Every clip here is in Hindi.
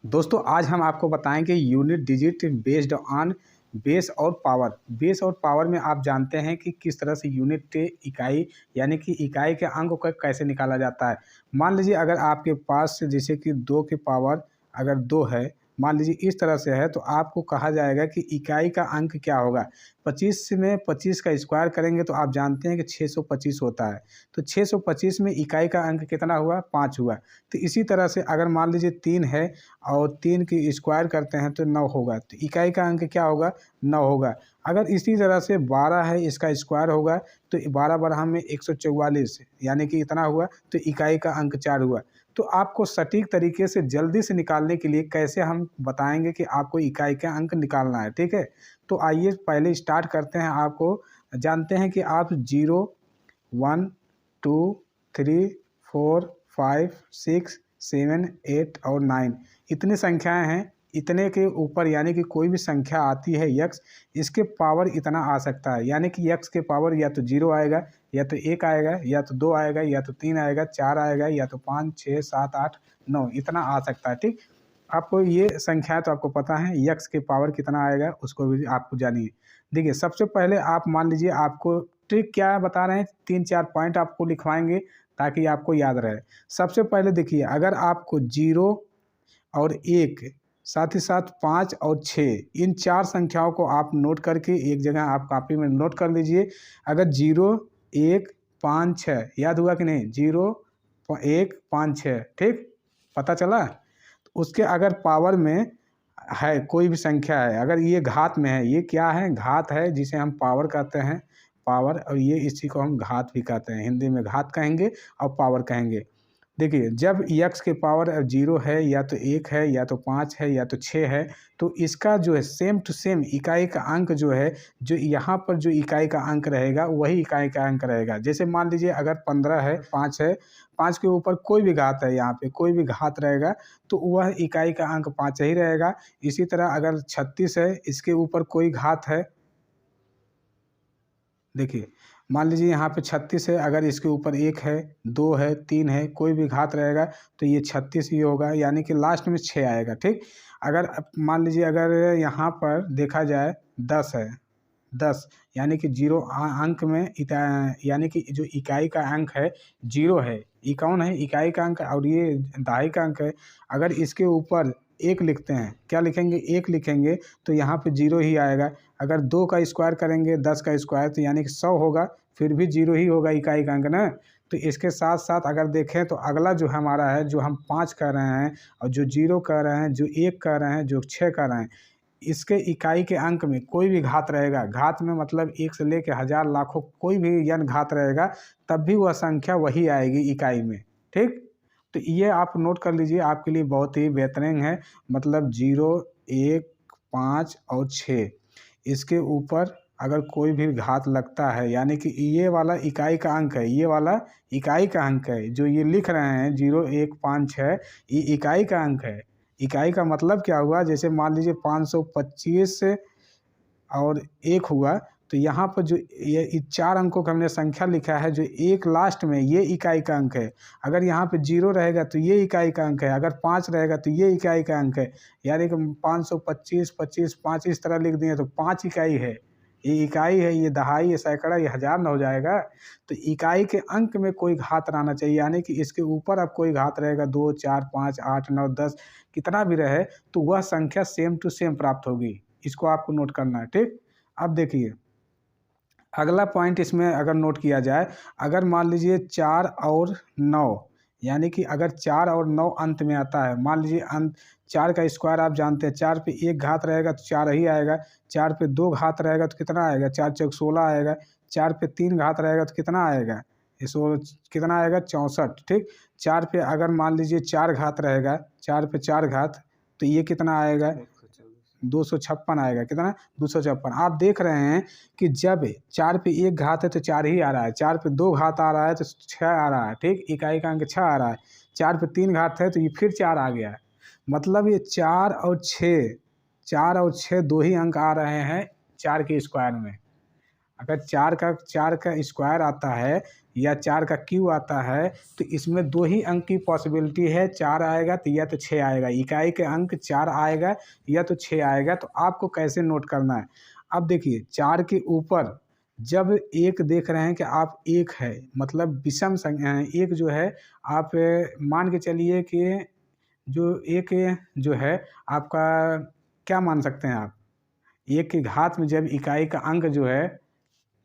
दोस्तों आज हम आपको बताएंगे unit digit based on base और पावर। बेस और पावर में आप जानते हैं कि किस तरह से यूनिट इकाई यानी कि इकाई के अंक को कैसे निकाला जाता है। मान लीजिए अगर आपके पास जैसे कि 2 की पावर अगर 2 है, मान लीजिए इस तरह से है, तो आपको कहा जाएगा कि इकाई का अंक क्या होगा। 25 में 25 का स्क्वायर करेंगे तो आप जानते हैं कि 625 होता है। तो 625 में इकाई का अंक कितना हुआ, 5 हुआ। तो इसी तरह से अगर मान लीजिए 3 है और 3 की स्क्वायर करते हैं तो 9 होगा, तो इकाई का अंक क्या होगा, 9 होगा। अगर इसी तरह से 12 है, इसका स्क्वायर होगा तो 12 बारह में 144 यानी कि इतना हुआ, तो इकाई का अंक 4 हुआ। तो आपको सटीक तरीके से जल्दी से निकालने के लिए कैसे हम बताएंगे कि आपको इकाई का अंक निकालना है, ठीक है। तो आइए पहले स्टार्ट करते हैं। आपको जानते हैं कि आप 0 1 2 3 4 5 6 7 8 और 9 इतनी संख्याएं हैं। इतने के ऊपर यानी कि कोई भी संख्या आती है यक्स, इसके पावर इतना आ सकता है, यानी कि यक्स के पावर या तो 0 आएगा, या तो 1 आएगा, या तो 2 आएगा, या तो 3 आएगा, 4 आएगा, या तो 5 6 7 8 9 इतना आ सकता है, ठीक। आपको ये संख्या तो आपको पता है, यक्स के पावर कितना आएगा उसको भी आपको जानिए। देखिए सबसे पहले आप मान लीजिए, आपको ट्रिक क्या बता रहे हैं, 3-4 पॉइंट आपको लिखवाएंगे ताकि आपको याद रहे। सबसे पहले देखिए, अगर आपको 0 और 1 साथ ही साथ 5 और 6 इन 4 संख्याओं को आप नोट करके एक जगह आप कॉपी में नोट कर लीजिए। अगर 0 1 5 6 याद हुआ कि नहीं, 0 1 5 6, ठीक, पता चला। तो उसके अगर पावर में है कोई भी संख्या है, अगर ये घात में है, ये क्या है, घात है, जिसे हम पावर कहते हैं, पावर। और ये इसी को हम घात भी कहते हैं, हिंदी में घात कहेंगे और पावर कहेंगे। देखिए जब यक्स के पावर 0 है, या तो 1 है, या तो 5 है, या तो 6 है, तो इसका जो है सेम टू सेम इकाई का अंक जो है, जो यहाँ पर जो इकाई का अंक रहेगा वही इकाई का अंक रहेगा। जैसे मान लीजिए अगर 15 है, 5 है, 5 के ऊपर कोई भी घात है, यहाँ पे कोई भी घात रहेगा तो वह इकाई का अंक 5 ही रहेगा। इसी तरह अगर 36 है, इसके ऊपर कोई घात है, देखिए मान लीजिए यहाँ पे 36 है, अगर इसके ऊपर 1 है, 2 है, 3 है, कोई भी घात रहेगा तो ये 36 ही होगा, यानी कि लास्ट में 6 आएगा, ठीक। अगर मान लीजिए अगर यहाँ पर देखा जाए 10 है, 10 यानी कि 0 अंक में यानी कि जो इकाई का अंक है 0 है, ये कौन है, इकाई का अंक, और ये दहाई का अंक है। अगर इसके ऊपर 1 लिखते हैं, क्या लिखेंगे, 1 लिखेंगे तो यहाँ पे 0 ही आएगा। अगर 2 का स्क्वायर करेंगे, 10 का स्क्वायर, तो यानी कि 100 होगा, फिर भी 0 ही होगा इकाई का अंक ना। तो इसके साथ साथ अगर देखें तो अगला जो हमारा है, जो हम 5 कर रहे हैं, और जो 0 कर रहे हैं, जो 1 कर रहे हैं, जो 6 कर रहे हैं, इसके इकाई के अंक में कोई भी घात रहेगा, घात में मतलब 1 से लेकर हजार लाखों कोई भी यन घात रहेगा, तब भी वह संख्या वही आएगी इकाई में, ठीक। तो ये आप नोट कर लीजिए, आपके लिए बहुत ही बेहतरीन है। मतलब 0 1 5 और 6 इसके ऊपर अगर कोई भी घात लगता है, यानी कि ये वाला इकाई का अंक है, ये वाला इकाई का अंक है, जो ये लिख रहे हैं 0 1 5 6, ये इकाई का अंक है। इकाई का मतलब क्या हुआ, जैसे मान लीजिए 525 और 1 हुआ, तो यहाँ पर जो ये 4 अंकों का हमने संख्या लिखा है, जो 1 लास्ट में, ये इकाई का अंक है। अगर यहाँ पे 0 रहेगा तो ये इकाई का अंक है, अगर 5 रहेगा तो ये इकाई का अंक है। यानी कि 525 25 5 इस तरह लिख दिए तो 5 इकाई है। ये इकाई है, ये दहाई, ये सैकड़ा, ये हज़ार न हो जाएगा। तो इकाई के अंक में कोई घात रहना चाहिए, यानी कि इसके ऊपर अब कोई घात रहेगा, 2 4 5 8 9 10 कितना भी रहे, तो वह संख्या सेम टू सेम प्राप्त होगी। इसको आपको नोट करना है, ठीक। अब देखिए अगला पॉइंट इसमें अगर नोट किया जाए, अगर मान लीजिए 4 और 9, यानी कि अगर 4 और 9 अंत में आता है, मान लीजिए अंत 4 का स्क्वायर आप जानते हैं, 4 पे 1 घात रहेगा तो 4 ही आएगा, 4 पे 2 घात रहेगा तो कितना आएगा, 4 चौक 16 आएगा, 4 पे 3 घात रहेगा तो कितना आएगा, ये 16 कितना आएगा, 64, ठीक। 4 पे अगर मान लीजिए 4 घात रहेगा, 4 पे 4 घात, तो ये कितना आएगा, 256 आएगा, कितना, 256। आप देख रहे हैं कि जब 4 पे 1 घात है तो 4 ही आ रहा है, 4 पे 2 घात आ रहा है तो 6 आ रहा है, ठीक, इकाई का अंक 6 आ रहा है। 4 पे 3 घात है तो ये फिर 4 आ गया है। मतलब ये 4 और 6, 4 और 6 दो ही अंक आ रहे हैं 4 के स्क्वायर में। अगर चार का स्क्वायर आता है या 4 का क्यूब आता है तो इसमें 2 ही अंक की पॉसिबिलिटी है, 4 आएगा तो या तो 6 आएगा। इकाई के अंक 4 आएगा या तो 6 आएगा। तो आपको कैसे नोट करना है, अब देखिए 4 के ऊपर जब एक देख रहे हैं कि आप एक है, मतलब विषम संख्या एक जो है, आप मान के चलिए कि जो एक जो है आपका, क्या मान सकते हैं आप, एक की घात में जब इकाई का अंक जो है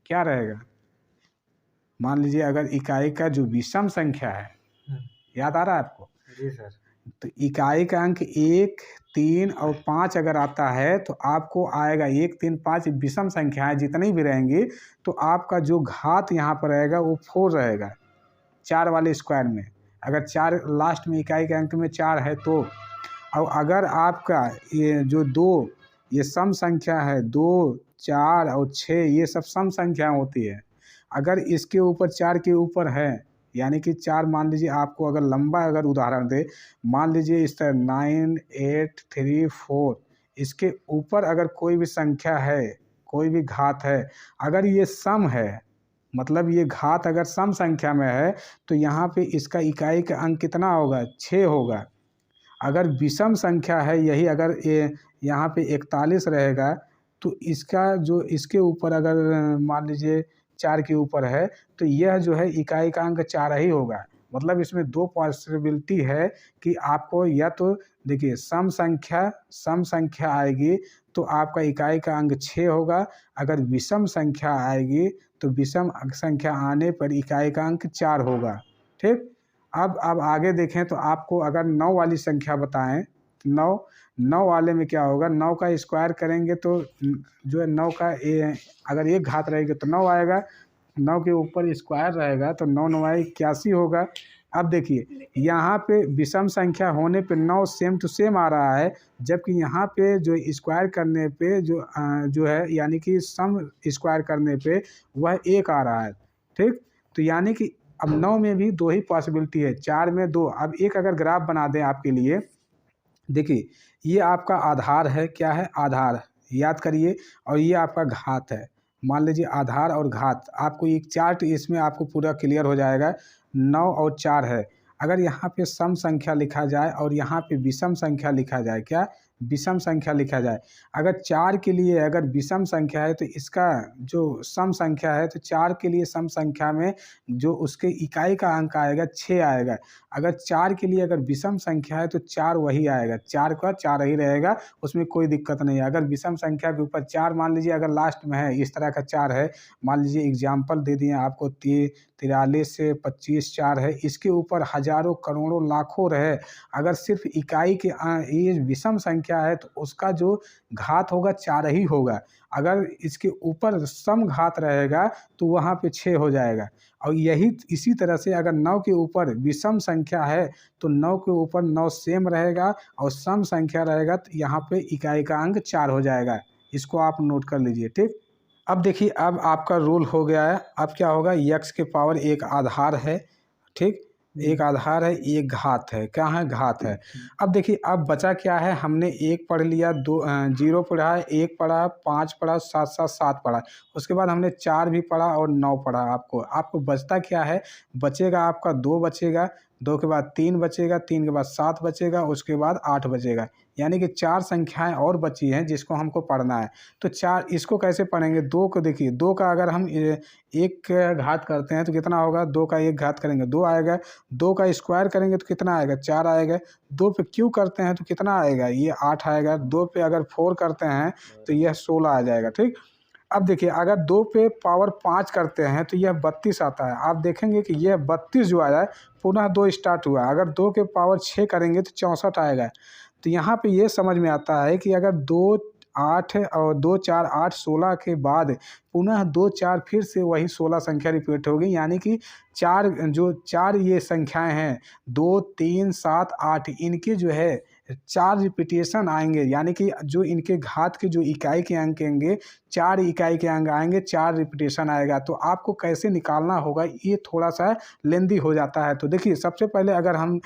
क्या रहेगा, मान लीजिए अगर इकाई का जो विषम संख्या है, याद आ रहा है आपको? जी सर। तो इकाई का अंक 1, 3 और 5 अगर आता है तो आपको आएगा 1, 3, 5 विषम संख्याएं जितनी भी रहेंगी तो आपका जो घात यहाँ पर रहेगा वो 4 रहेगा 4 वाले स्क्वायर में। अगर 4 लास्ट में इकाई के अंक में 4 है तो, और अगर आपका ये जो 2 ये सम संख्या है, 2, 4 और 6 ये सब सम संख्या होती है। अगर इसके ऊपर 4 के ऊपर है, यानी कि 4 मान लीजिए, आपको अगर लंबा अगर उदाहरण दे, मान लीजिए इस तरह 9, 8, 3, 4, इसके ऊपर अगर कोई भी संख्या है, कोई भी घात है, अगर ये सम है, मतलब ये घात अगर सम संख्या में है तो यहाँ पे इसका इकाई का अंक कितना होगा, 6 होगा। अगर विषम संख्या है यही, अगर ये यहाँ पे 41 रहेगा तो इसका जो इसके ऊपर अगर मान लीजिए 4 के ऊपर है तो यह जो है इकाई का अंक 4 ही होगा। मतलब इसमें 2 पॉसिबिलिटी है कि आपको या तो देखिए सम संख्या आएगी तो आपका इकाई का अंक 6 होगा, अगर विषम संख्या आएगी तो विषम संख्या आने पर इकाई का अंक 4 होगा। ठीक, अब आगे देखें तो आपको अगर 9 वाली संख्या बताएं, 9 वाले में क्या होगा, 9 का स्क्वायर करेंगे तो जो है 9 का अगर एक घात रहेगी तो 9 आएगा, 9 के ऊपर स्क्वायर रहेगा तो 9 9 81 होगा। अब देखिए यहाँ पे विषम संख्या होने पे 9 सेम टू सेम आ रहा है, जबकि यहाँ पे जो स्क्वायर करने पे जो है यानी कि सम स्क्वायर करने पे वह 1 आ रहा है। ठीक, तो यानी कि अब 9 में भी 2 ही पॉसिबिलिटी है, 4 में 2। अब एक अगर ग्राफ बना दें आपके लिए, देखिए ये आपका आधार है, क्या है, आधार, याद करिए, और ये आपका घात है। मान लीजिए आधार और घात, आपको एक चार्ट इसमें आपको पूरा क्लियर हो जाएगा। 9 और 4 है, अगर यहाँ पे सम संख्या लिखा जाए और यहाँ पे विषम संख्या लिखा जाए, क्या विषम संख्या लिखा जाए, अगर 4 के लिए अगर विषम संख्या है तो इसका जो सम संख्या है तो 4 के लिए सम संख्या में जो उसके इकाई का अंक आएगा 6 आएगा। अगर 4 के लिए अगर विषम संख्या है तो 4 वही आएगा, 4 का 4 ही रहेगा, उसमें कोई दिक्कत नहीं है। अगर विषम संख्या के ऊपर 4 मान लीजिए अगर लास्ट में है, इस तरह का 4 है, मान लीजिए एग्जाम्पल दे दिए आपको 43 से 25 4 है, इसके ऊपर हजारों करोड़ों लाखों रहे, अगर सिर्फ इकाई के ये विषम संख्या है तो उसका जो घात होगा 4 ही होगा। अगर इसके ऊपर सम घात रहेगा तो वहाँ पे 6 हो जाएगा। और यही इसी तरह से अगर 9 के ऊपर विषम संख्या है तो 9 के ऊपर 9 सेम रहेगा और सम संख्या रहेगा तो यहाँ पे इकाई का अंक 4 हो जाएगा। इसको आप नोट कर लीजिए। ठीक, अब देखिए अब आपका रूल हो गया है। अब क्या होगा, यक्स के पावर एक आधार है, ठीक, एक आधार है, एक घात है, क्या है, घात है। अब देखिए अब बचा क्या है, हमने 1 पढ़ लिया, 0 पढ़ा है, 1 पढ़ा, 5 पढ़ा, 7 पढ़ा, उसके बाद हमने 4 भी पढ़ा और 9 पढ़ा। आपको बचता क्या है, बचेगा आपका 2 बचेगा, 2 के बाद 3 बचेगा, 3 के बाद 7 बचेगा, उसके बाद 8 बचेगा, यानी कि 4 संख्याएं और बची हैं जिसको हमको पढ़ना है। तो 4 इसको कैसे पढ़ेंगे, 2 को देखिए, 2 का अगर हम एक घात करते हैं तो कितना होगा, 2 का एक घात करेंगे 2 आएगा, 2 का स्क्वायर करेंगे तो कितना आएगा, 4 आएगा, 2 पे क्यू करते हैं तो कितना आएगा, ये 8 आएगा, 2 पे अगर 4 करते हैं तो यह 16 आ जाएगा। ठीक, अब देखिए अगर 2 पे पावर 5 करते हैं तो यह 32 आता है। आप देखेंगे कि यह 32 जो आया है पुनः 2 स्टार्ट हुआ, अगर 2 के पावर 6 करेंगे तो 64 आएगा। तो यहाँ पे ये समझ में आता है कि अगर 2 8 और 2 4 8 16 के बाद पुनः 2 4 फिर से वही 16 संख्या रिपीट होगी, यानी कि 4 ये संख्याएं हैं 2 3 7 8, इनके जो है 4 रिपीटेशन आएंगे, यानी कि जो इनके घात के जो इकाई के अंक आएंगे 4 इकाई के अंक आएंगे, 4 रिपीटेशन आएगा। तो आपको कैसे निकालना होगा ये थोड़ा सा लेंदी हो जाता है। तो देखिए सबसे पहले अगर हम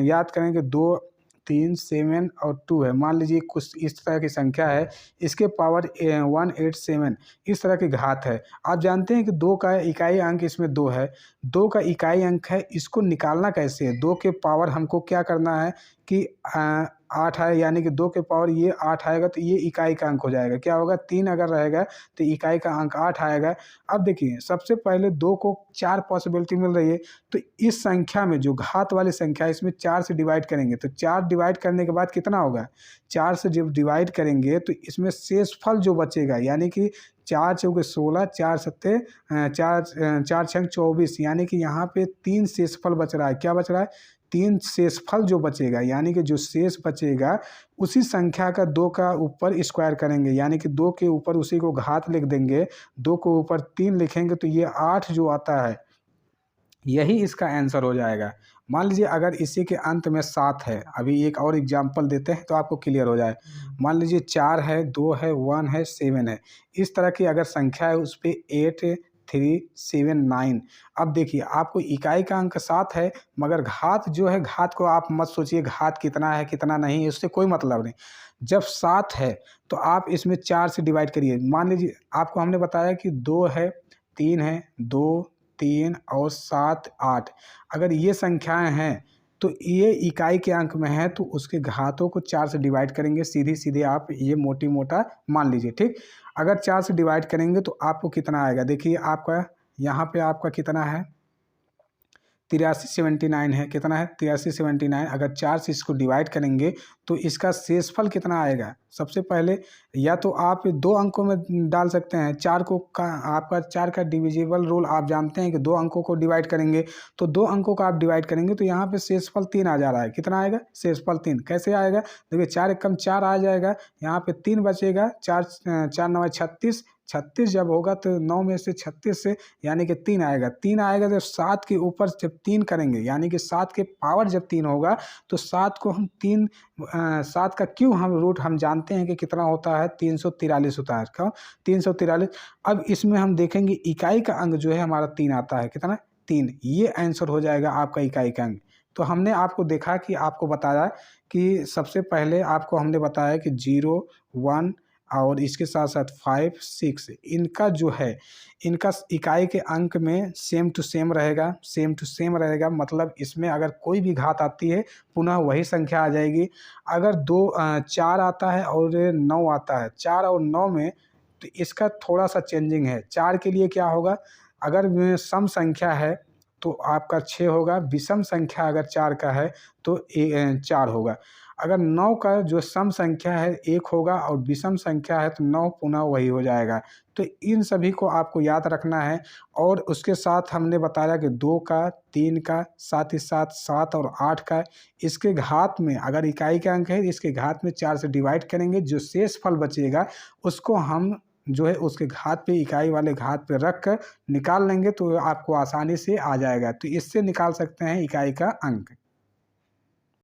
याद करेंगे 3, 7 और 2 है। मान लीजिए कुछ इस तरह की संख्या है, इसके पावर 187 इस तरह की घात है। आप जानते हैं कि 2 का इकाई अंक इसमें 2 है, 2 का इकाई अंक है, इसको निकालना कैसे है? 2 के पावर हमको क्या करना है कि 8 है, यानी कि 2 के पावर ये 8 आएगा तो ये इकाई का अंक हो जाएगा। क्या होगा? 3 अगर रहेगा तो इकाई का अंक 8 आएगा। अब देखिए सबसे पहले 2 को 4 पॉसिबिलिटी मिल रही है, तो इस संख्या में जो घात वाली संख्या है इसमें 4 से डिवाइड करेंगे तो 4 डिवाइड करने के बाद कितना होगा? 4 से जब डिवाइड करेंगे तो इसमें शेषफल जो बचेगा, यानी कि 4 चौके 16, 4 सत्ते 4 छंग 24, यानी कि यहाँ पे 3 शेषफल बच रहा है। क्या बच रहा है? 3 शेषफल जो बचेगा, यानी कि जो शेष बचेगा उसी संख्या का 2 का ऊपर स्क्वायर करेंगे, यानी कि 2 के ऊपर उसी को घात लिख देंगे, 2 के ऊपर 3 लिखेंगे तो ये 8 जो आता है यही इसका आंसर हो जाएगा। मान लीजिए अगर इसी के अंत में 7 है, अभी एक और एग्जांपल देते हैं तो आपको क्लियर हो जाए। मान लीजिए 4 है, 2 है, 1 है, 7 है, इस तरह की अगर संख्या है उस पे 8, 3, 7, 9। अब देखिए आपको इकाई का अंक 7 है, मगर घात जो है, घात को आप मत सोचिए घात कितना है कितना नहीं है, उससे कोई मतलब नहीं। जब 7 है तो आप इसमें 4 से डिवाइड करिए। मान लीजिए आपको हमने बताया कि 2 है, 3 है, 2, 3 और 7, 8। अगर ये संख्याएं हैं तो ये इकाई के अंक में है तो उसके घातों को 4 से डिवाइड करेंगे, सीधी सीधे आप ये मोटी मोटा मान लीजिए, ठीक। अगर 4 से डिवाइड करेंगे तो आपको कितना आएगा? देखिए आपका यहाँ पे आपका कितना है? 8379 है। कितना है? 8379। अगर 4 से इसको डिवाइड करेंगे तो इसका शेषफल कितना आएगा? सबसे पहले या तो आप 2 अंकों में डाल सकते हैं। 4 को का आपका 4 का डिविजिबल रूल आप जानते हैं कि 2 अंकों को डिवाइड करेंगे, तो 2 अंकों का आप डिवाइड करेंगे तो यहाँ पे शेषफल 3 आ जा रहा है। कितना आएगा? शेषफल 3। कैसे आएगा? देखिए 4 एकम 4 आ जाएगा, यहाँ पे 3 बचेगा, 4 4 9 36, 36 जब होगा तो 9 में से 36 से यानी कि 3 आएगा। 3 आएगा तो 7 के ऊपर जब 3 करेंगे, यानी कि 7 के पावर जब 3 होगा तो 7 को हम 7 का क्यों हम रूट हम जानते हैं कि कितना होता है? 343 होता है। क्यों 343? अब इसमें हम देखेंगे इकाई का अंक जो है हमारा 3 आता है। कितना? 3। ये आंसर हो जाएगा आपका इकाई का अंक। तो हमने आपको देखा कि आपको बताया कि सबसे पहले आपको हमने बताया कि 0, 1 और इसके साथ साथ 5, 6 इनका जो है, इनका इकाई के अंक में सेम टू सेम रहेगा, सेम टू सेम रहेगा। मतलब इसमें अगर कोई भी घात आती है पुनः वही संख्या आ जाएगी। अगर 4 आता है और 9 आता है, 4 और 9 में तो इसका थोड़ा सा चेंजिंग है। 4 के लिए क्या होगा? अगर सम संख्या है तो आपका 6 होगा, विषम संख्या अगर 4 का है तो 4 होगा। अगर 9 का जो सम संख्या है 1 होगा और विषम संख्या है तो 9 पुनः वही हो जाएगा। तो इन सभी को आपको याद रखना है। और उसके साथ हमने बताया कि 2 का, 3 का, साथ ही साथ 7 और 8 का, इसके घात में अगर इकाई का अंक है इसके घात में 4 से डिवाइड करेंगे, जो शेष फल बचेगा उसको हम जो है उसके घात पे, इकाई वाले घात पे रख कर निकाल लेंगे तो आपको आसानी से आ जाएगा। तो इससे निकाल सकते हैं इकाई का अंक।